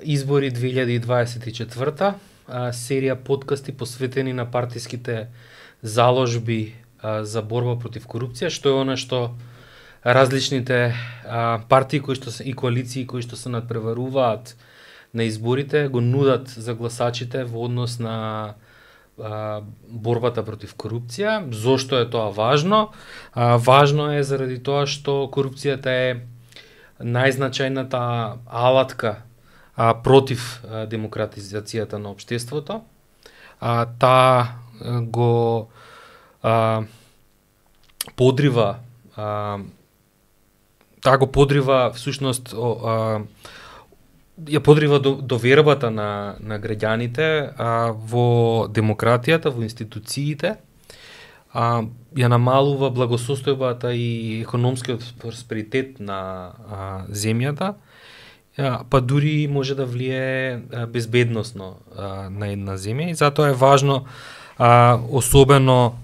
Избори 2024, серија подкасти посветени на партиските заложби за борба против корупција, што е она што различните партии и коалиции кои што се надпреваруваат на изборите го нудат за гласачите во однос на борбата против корупција. Зошто е тоа важно? Важно е заради тоа што корупцијата е најзначајната алатка против демократизацијата на општеството. Таа го подрива всушност ја подрива довербата на граѓаните во демократијата, во институциите, ја намалува благосостојбата и економскиот просперитет на земјата, па дури може да влие безбедносно на една земја, и затоа е важно, особено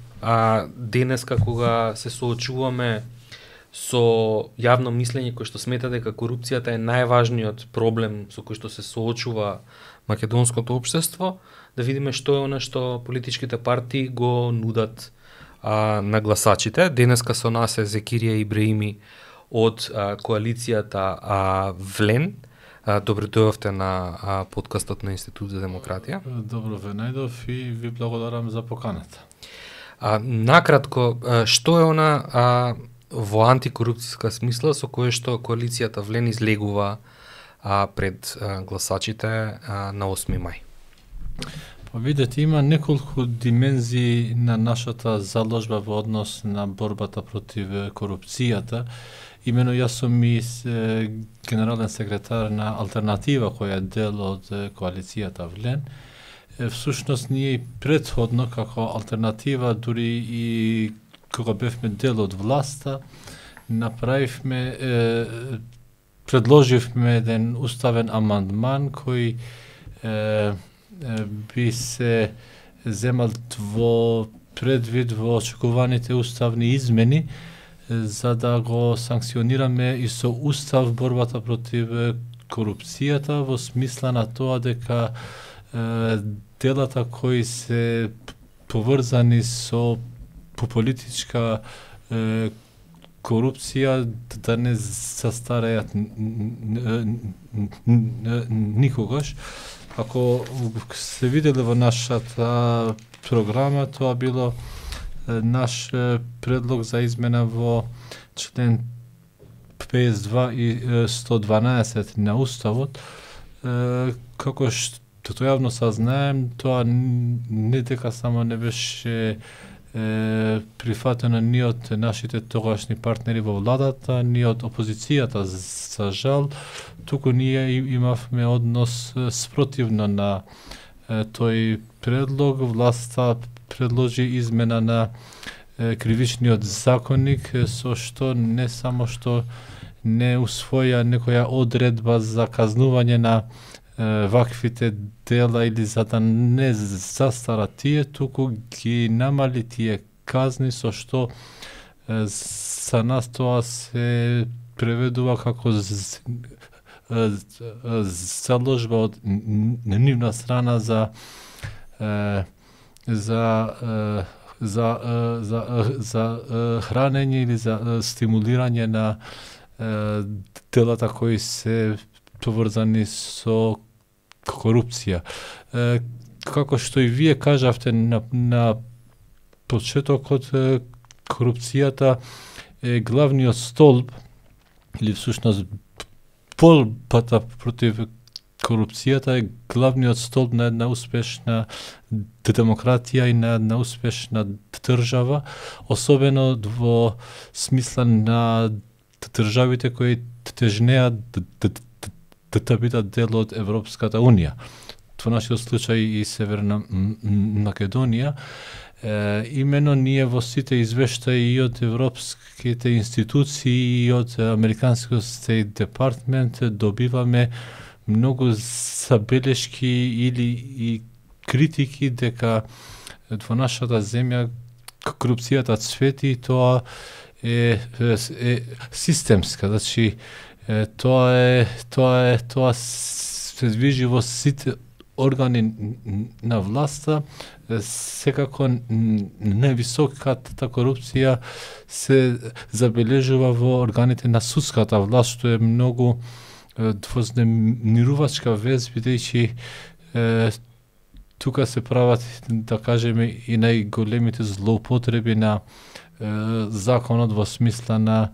денеска кога се соочуваме со јавно мислење кој што смета дека корупцијата е најважниот проблем со кој што се соочува македонското општество, да видиме што е она што политичките партии го нудат на гласачите. Денеска со нас е Зекирија Ибраими од коалицијата ВЛЕН. Добре дојавте на подкастот на Институт за демократија. Добро ве најдов и ви благодарам за поканата. Накратко, што е она во антикорупцијска смисла со кое што коалицијата ВЛЕН излегува пред гласачите на 8 мај? Па видете, има неколку димензии на нашата заложба во однос на борбата против корупцијата. Имено јас сум и генерален секретар на Алтернатива, која е дел од коалицијата ВЛЕН. Всушност ние и претходно како Алтернатива, дури и кога бевме дел од власта, направивме, предложивме еден уставен амандман кој би се земал во предвид во очекуваните уставни измени, за да го санкционираме и со устав борбата против корупцијата, во смисла на тоа дека делата кои се поврзани со политичка корупција да не застареат никогаш. Ако се виделе во нашата програма, тоа било наш предлог за измена во член 52 и 112 на Уставот. Како што јавно сазнаем, тоа не дека само не беше прифатено ни од нашите тогашни партнери во владата, ни од опозицијата, за жал, туку ние имавме однос спротивно на тој предлог. Власта предложи измена на кривичниот законник, со што не само што не усвоја некоја одредба за казнување на ваквите дела или за да не застара тие, туку ги намали тие казни, со што за нас тоа се преведува како заложба од нивна страна за хранење или за стимулирање на делата кои се поврзани со корупција. Како што и вие кажавте на почетокот, корупцијата е главниот столб, или всушност борбата против корупцијата е главниот столб на една успешна демократија и на една успешна држава, особено во смисла на државите кои тежнеат да бидат дел од Европската Унија. Во нашиот случај и Северна Македонија. Имено ние во сите извештаи и од европските институции и од Американскиот Стейт Департмент добиваме многу забелешки или и критики дека во нашата земја корупцијата цвети, тоа е системска, значи тоа се движи во сите органи на власта, секако највисоката корупција се забележува во органите на судската власт, што е многу вознемирувачка вест, бидејќи тука се прават, да кажеме, и најголемите злоупотреби на законот во смисла на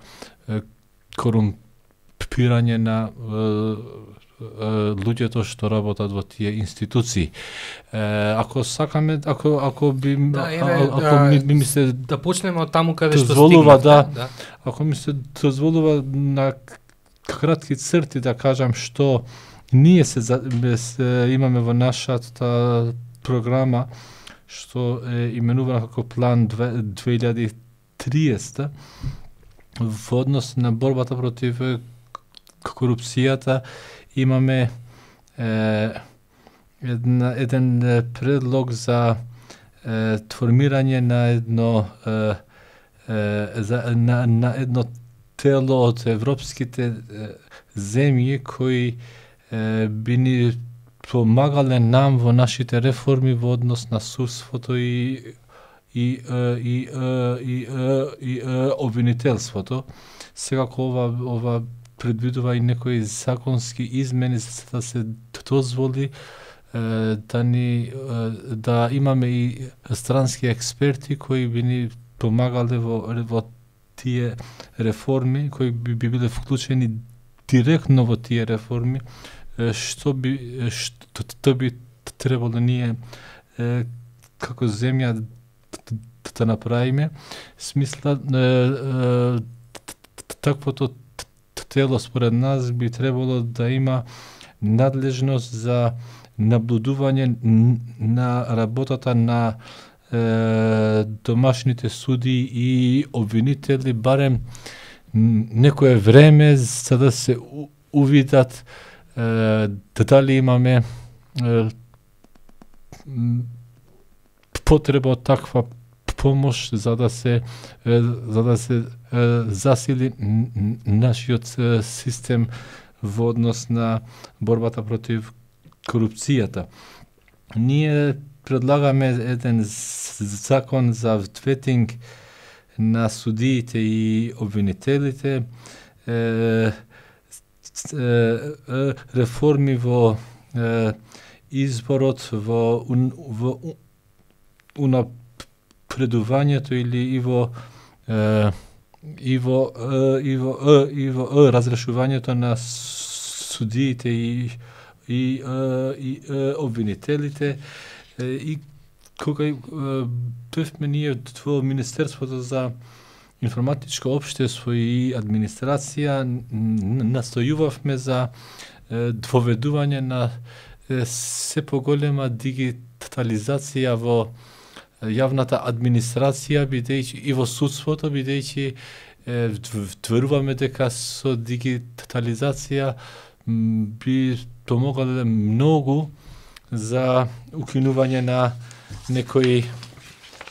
корумпирање на луѓето што работат во тие институции. Ако сакаме, ако ми се да почнеме од таму каде што дозволува, стигнавме, ако ми се дозволува на кратки црти да кажам што ние имаме во нашата програма, што е именувана како план 2030 во однос на борбата против корупцијата. Имаме еден предлог за формирање на едно тело од европските земји кои би ни помагале нам во нашите реформи во однос на судството и обвинителството. Секако ова предвидува и некои законски измени за да се дозволи да имаме и странски експерти кои би ни помагале во тие реформи, кои би биле вклучени директно во тие реформи, што би требало ние како земја да направиме. Смисла таквото тело според нас би требало да има надлежност за наблюдување на работата на домашните суди и обвинители барем некое време за да се увидат дали имаме потреба од таква помош за да се засили нашиот систем во однос на борбата против корупцијата. Ние предлагаме еден закон за ветинг на судиите и обвинителите, реформи во изборот, во унапредувањето и во разрешувањето на судиите и обвинителите. И кога бевме ние во Министерството за информатичко општество и администрација, настојувавме за доведување на се поголема дигитализација во јавната администрација, бидејќи и во судството, бидејќи веруваме дека со дигитализација би помогале многу за укинување на некои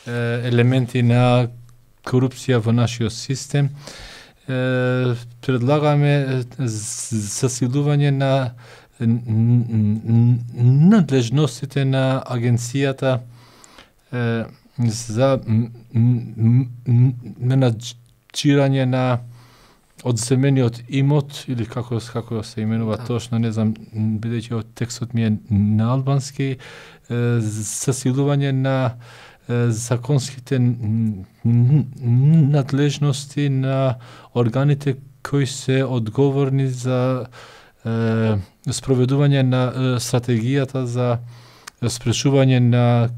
елементи на корупција во нашиот систем. Предлагаме засилување на надлежностите на агенцијата за менаџирање на одземениот имот, или како се именува точно, не знам, бидејќи од текстот ми е на албански, засилување на законските надлежности на органите кои се одговорни за спроведување на стратегијата за спречување на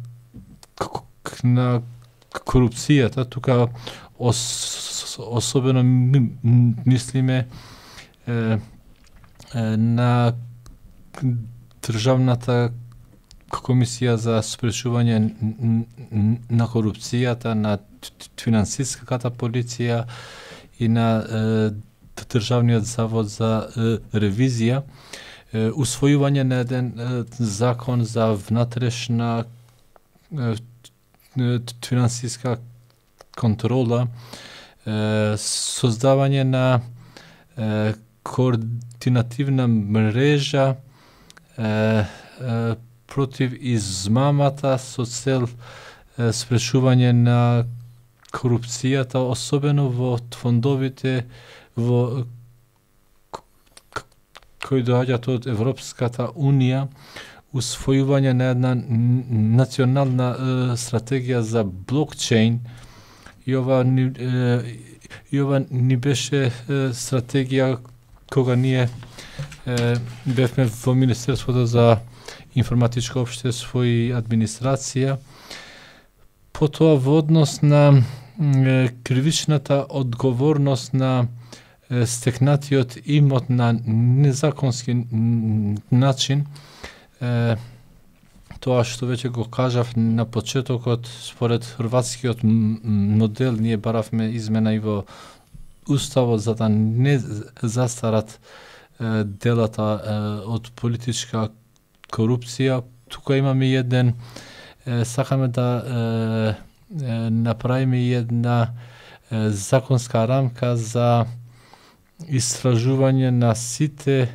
корупцијата. Тука особено мислиме на Државната комисија за спречување на корупцијата, на финансиската полиција и на Државниот завод за ревизија, усвојување на еден закон за внатрешна финансиска контрола, создавање на координативна мрежа против измамата со цел спречување на корупцијата, особено во фондовите кои доаѓаат од Европската Унија, усвојување на една национална стратегија за блокчейн, и ова ни беше стратегија кога ние бевме во Министерството за информатичко општество и администрација. Потоа во однос на кривичната одговорност на стекнатиот имот на незаконски начин, тоа што веќе го кажав на почетокот, според хрватскиот модел, ние баравме измена и во Уставот за да не застарат делата од политичка корупција. Тука имаме еден, сакаме да направиме една законска рамка за истражување на сите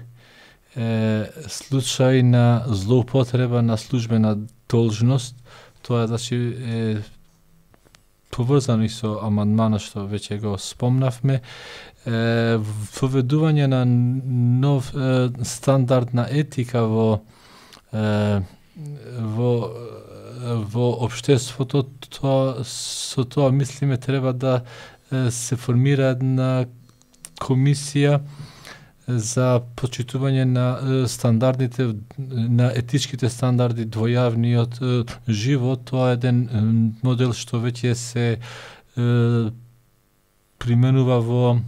случаи на злоупотреба на службена должност. Тоа значи поврзано и со амандманот што веќе го спомнавме. Воведување на нов стандард на етика во општеството, со тоа мислиме треба да се формира една комисија за почитување на стандардите, на етичките стандарди двојавниот живот. Тоа е еден модел што веќе се применува во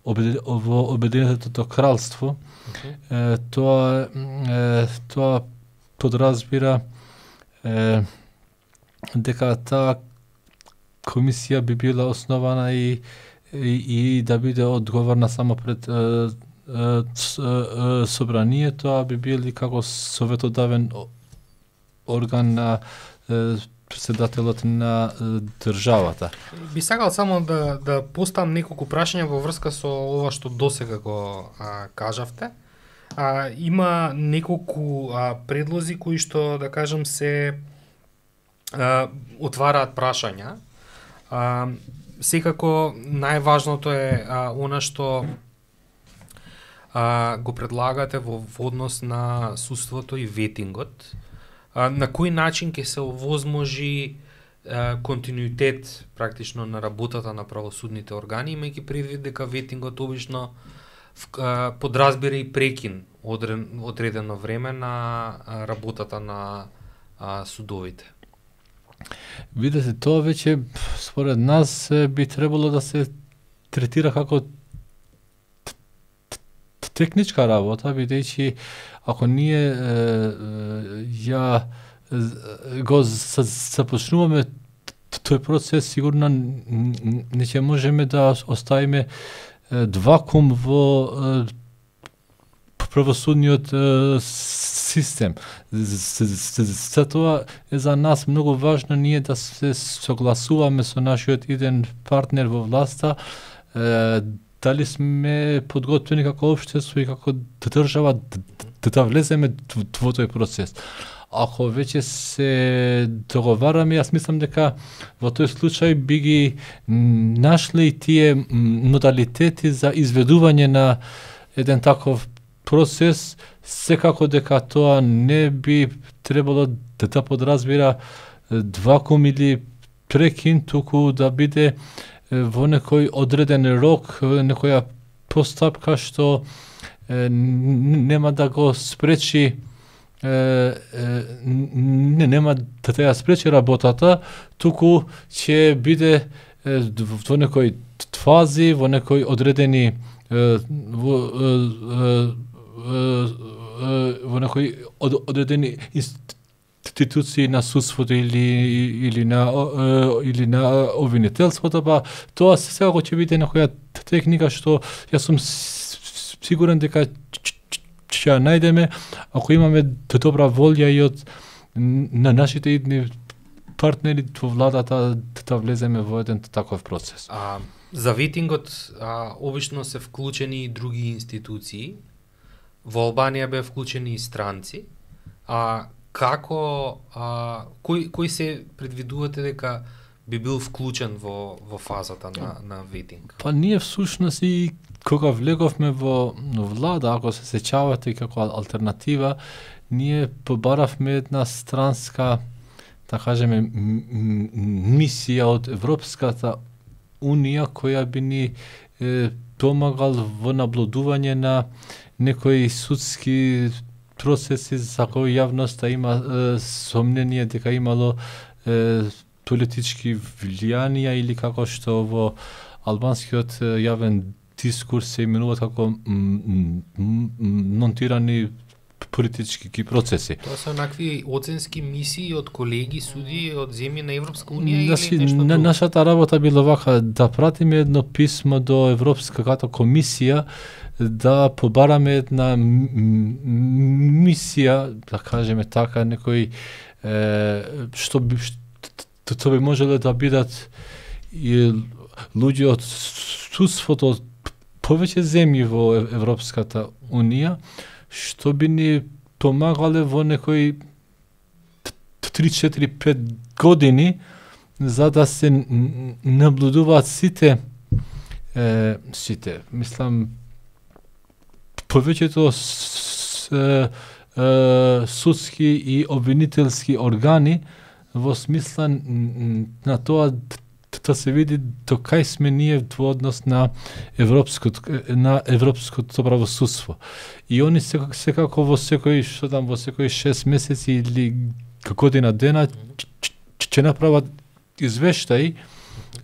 Обединетото кралство. Тоа подразбира дека таа комисија би била основана и да биде одговорна само пред собранието, а би били како советодавен орган на председателот на државата. Би сакал само да поставам неколку прашања во врска со ова што досега го кажавте. Има неколку предлози кои што, да кажам, се отвараат прашања. Секако најважното е она што го предлагате во однос на судството и ветингот. На кој начин ќе се овозможи континуитет практично на работата на правосудните органи, имајќи предвид дека ветингот обично подразбира и прекин одредено време на работата на судовите. Видете, тоа веќе според нас би требало да се третира како техничка работа, бидејќи ако ние ја го започнуваме тој процес, сигурно не ќе можеме да оставиме вакуум во правосудниот систем. Затоа е за нас многу важно ние да се согласуваме со нашиот иден партнер во власта, дали сме подготвени како општество и како држава да влеземе во тој процес. Ако веќе се договараме, јас мислам дека во тој случај би ги нашли и тие модалитети за изведување на еден таков процес, секако дека тоа не би требало да подразбира вакуум или прекин, туку да биде во некој одреден рок, некоја постапка што нема да го спречи, нема да ја спречи работата, туку ќе биде во некој фази, во некој одредени во некои одредени институции на судството или на обвинителството, па тоа секако ќе биде некоја техника што јас сум сигурен дека ќе ја најдеме ако имаме добра волја и од на нашите идни партнери во владата да влеземе во еден таков процес. За ветингот обично се вклучени и други институции. Во Албанија беа вклучени и странци. Кој се предвидувате дека би бил вклучен во фазата на ветинг? Па ние всушност и кога влеговме во влада, ако се сеќавате како алтернатива, ние побаравме една странска, да кажеме, мисија од Европската Унија која би ни помагал во наблюдување на некои судски процеси за кои јавноста има сомнение дека имало политички влијанија или како што во албанскиот јавен дискурс се именуваат како монтирани политички процеси. Тоа се онакви оценски мисии од колеги, суди од земји на Европска Унија или нешто друго? Нашата работа било вака да пратиме едно писмо до Европската комисија да побараме една мисија, да кажеме така, некои што би можело да бидат и луѓе од судството од повеќе земји во Европската Унија, што би ни помагале во некои 3-4-5 години за да се наблюдуваат сите, мислам, повеќето судски и обвинителски органи во смисла на тоа да се види до кај сме ние во однос на европското правосудство. И они секако во секој 6 месеци или година дена ќе направат извештај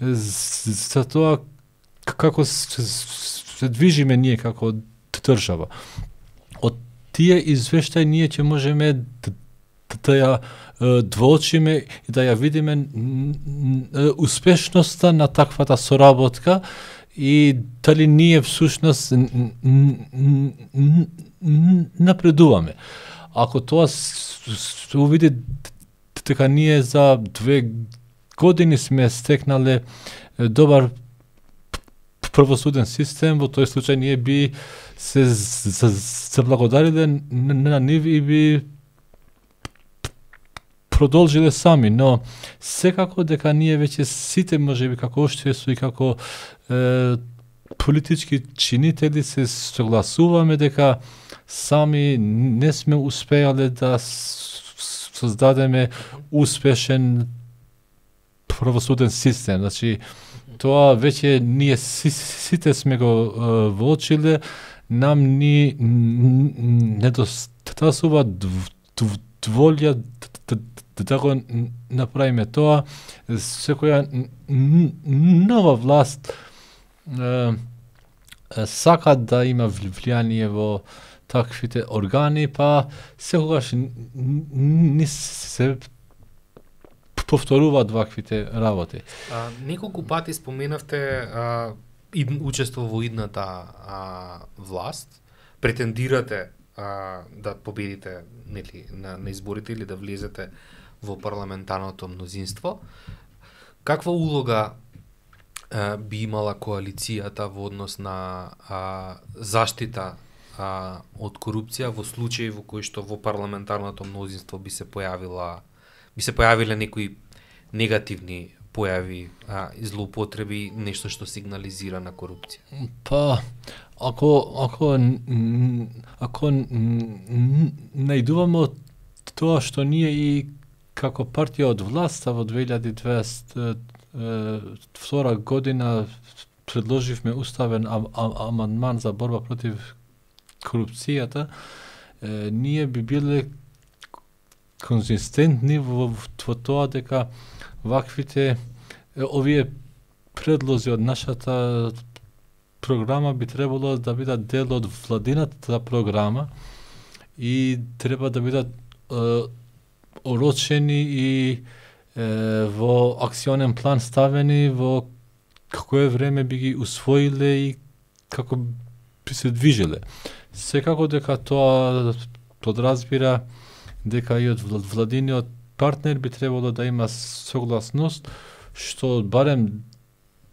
за тоа како се движиме ние како држава. Од тие извештаи ние ќе можеме да ја двоочиме и да ја видиме успешноста на таквата соработка и дали ние всушност напредуваме. Ако тоа се увиди дека ние за 2 години сме стекнале добар правосуден систем, во тој случај ние би се заблагодариле на нив и би продолжиле сами, но секако дека ние веќе сите можеби како општество и како политички чинители се согласуваме дека сами не сме успеале да создадеме успешен правосуден систем. Значи, тоа веќе ние сите сме го воочиле, нам ни недостасува волја да го направиме тоа. Секоја нова власт сака да има влијание во таквите органи, па секогаш не се повторуваат ваквите работи. Неколку пати споменавте учество во идната власт. Претендирате да победите на изборите или да влезете во парламентарното мнозинство. Каква улога би имала коалицијата во однос на заштита од корупција во случаи во кои што во парламентарното мнозинство би се појавиле некои негативни појави и злоупотреби, нешто што сигнализира на корупција? Па, ако најдуваме тоа што ние и како партија од власта во 2022 година предложивме уставен амандман за борба против корупцијата, ние би биле конзистентни во тоа дека ваквите овие предлози од нашата програма би требало да бидат дел од владината програма и треба да бидат орочени и во акционен план ставени во кое време би ги усвоиле и како би се движиле. Секако дека тоа подразбира дека и од владиниот партнер би требало да има согласност, што барем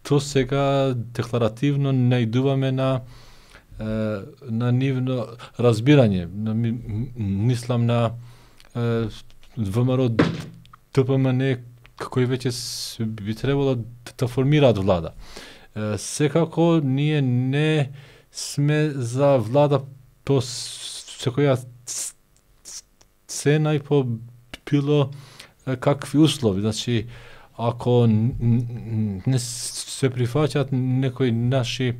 до сега декларативно најдуваме на нивно разбирање. Мислам на ВМРО ДПМН кои веќе би требало да формираат влада. Секако ние не сме за влада по секоја цена и по било какви услови. Значи, ако не се прифаќаат некои наши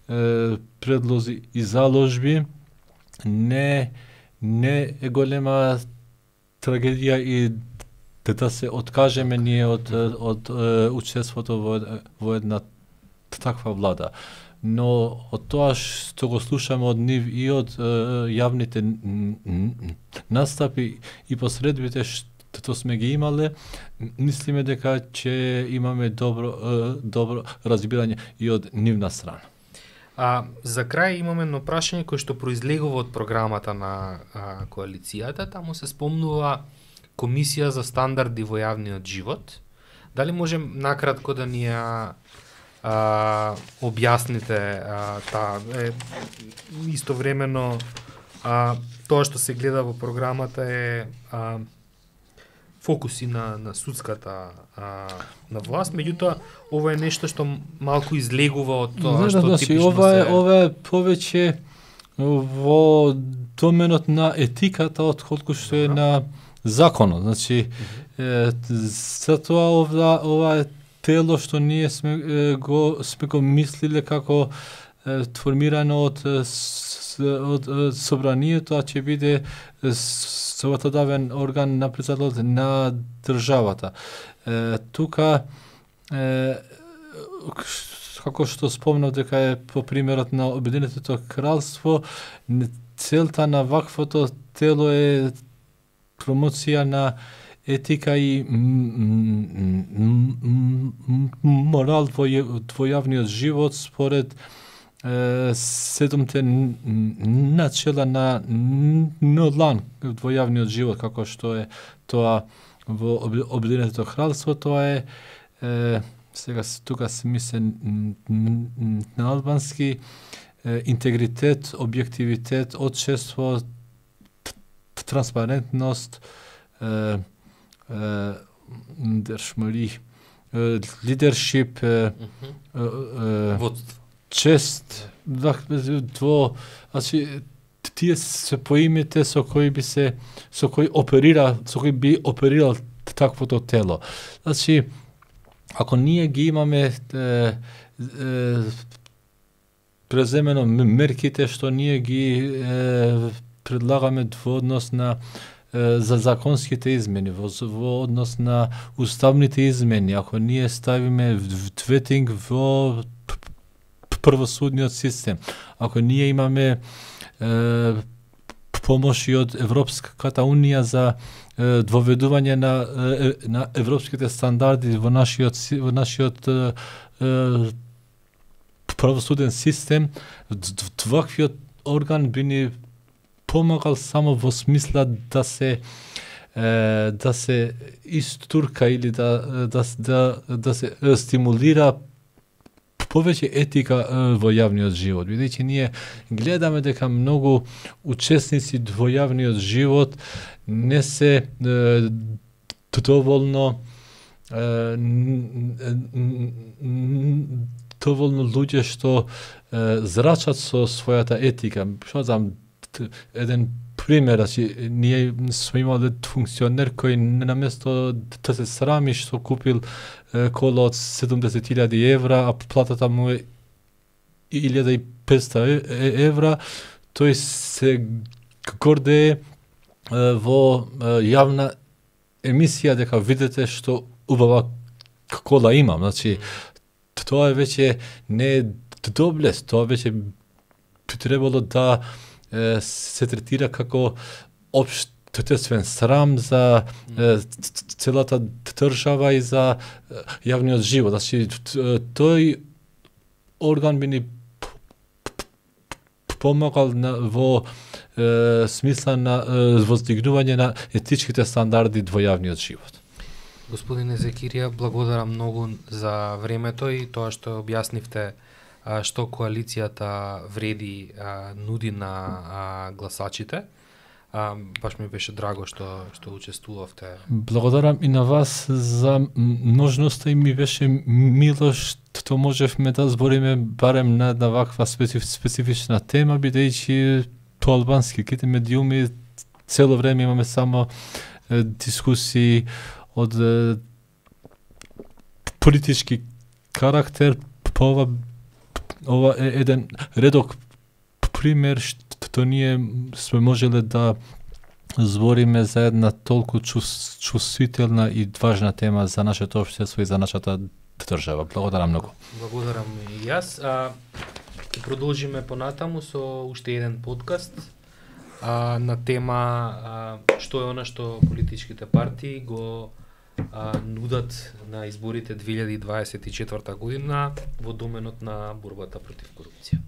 предлози и заложби, не е голема трагедија и да се откажеме ние од учеството во една таква влада. Но од тоа што го слушаме од нив и од јавните настапи и посредбите што сме ги имале, мислиме дека ќе имаме добро разбирање и од нивна страна. За крај имаме едно прашање кое што произлегува од програмата на коалицијата. Таму се спомнува Комисија за стандарди во јавниот живот. Дали можем накратко да ни ја објасните истовремено тоа што се гледа во програмата е фокуси на судската на власт, меѓутоа ова е нешто што малку излегува од тоа што типично ова е повеќе во доменот на етиката отколку што е на законот. Значи затоа ова е тело што ние сме го мислиле како формирано од собранието, а ќе биде советодавен орган на председателот на државата. Тука како што спомнав дека е по примерот на Обединетото кралство, целта на ваквото тело е промоција на етика и морал во јавниот живот според 7 начела на НОЛАН во јавниот живот, како што е тоа во Обединетото кралство. Тоа е сега тука се мисли на албански интегритет, објективитет, отчество, транспарентност, лидершип, чест, тие се поимите со кои би оперирал таквото тело. Значи, ако ние ги имаме преземено мерките што ние ги предлагаме во однос на за законските измени, во однос на уставните измени, ако ние ставиме ветинг во правосудниот систем, ако ние имаме помоши од Европската унија за доведување на европските стандарди во нашиот правосуден систем, ваквиот орган би ни помагал само во смисла да се истурка или да се стимулира повеќе етика во јавниот живот. Бидејќи ние гледаме дека многу учесници во јавниот живот не се доволно луѓе што зрачат со својата етика. Што знам, еден пример, ние сме имали функционер кој наместо да се срами што купил кола од 70.000 евра, а платата му е 1.500 евра, тој се гордее во јавна емисија дека видите што убава кола имам. Значи, тоа веќе не е доблест, тоа веќе би требало да се третира како општествен срам за целата држава и за јавниот живот. Значи, тој орган би ни помагал во смисла на воздигнување на етичките стандарди во јавниот живот. Господине Зекирија, благодарам многу за времето и тоа што објаснивте што коалицијата вреди нуди на гласачите. Баш ми беше драго што учествувавте. Благодарам и на вас за можноста и ми беше мило што можевме да збориме барем на една ваква специфична тема, бидејќи по албанските медиуми цело време имаме само дискусии од политички карактер. По ова е еден редок пример што ние сме можеле да збориме за една толку чувствителна и важна тема за нашето општество и за нашата држава. Благодарам многу. Благодарам и јас. Ќе продолжиме понатаму со уште еден подкаст на тема што е она што политичките партии го нудат на изборите 2024 година во доменот на борбата против корупција.